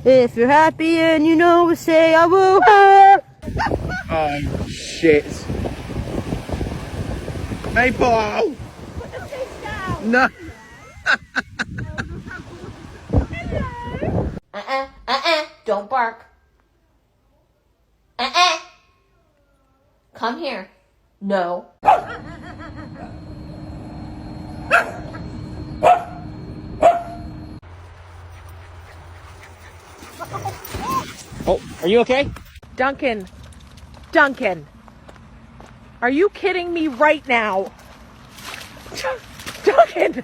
If you're happy and you know it, say I will. Oh, shit. Maple! Put the fish down. No! Don't bark. Come here. No. Oh, are you okay? Duncan. Duncan. Are you kidding me right now? Duncan.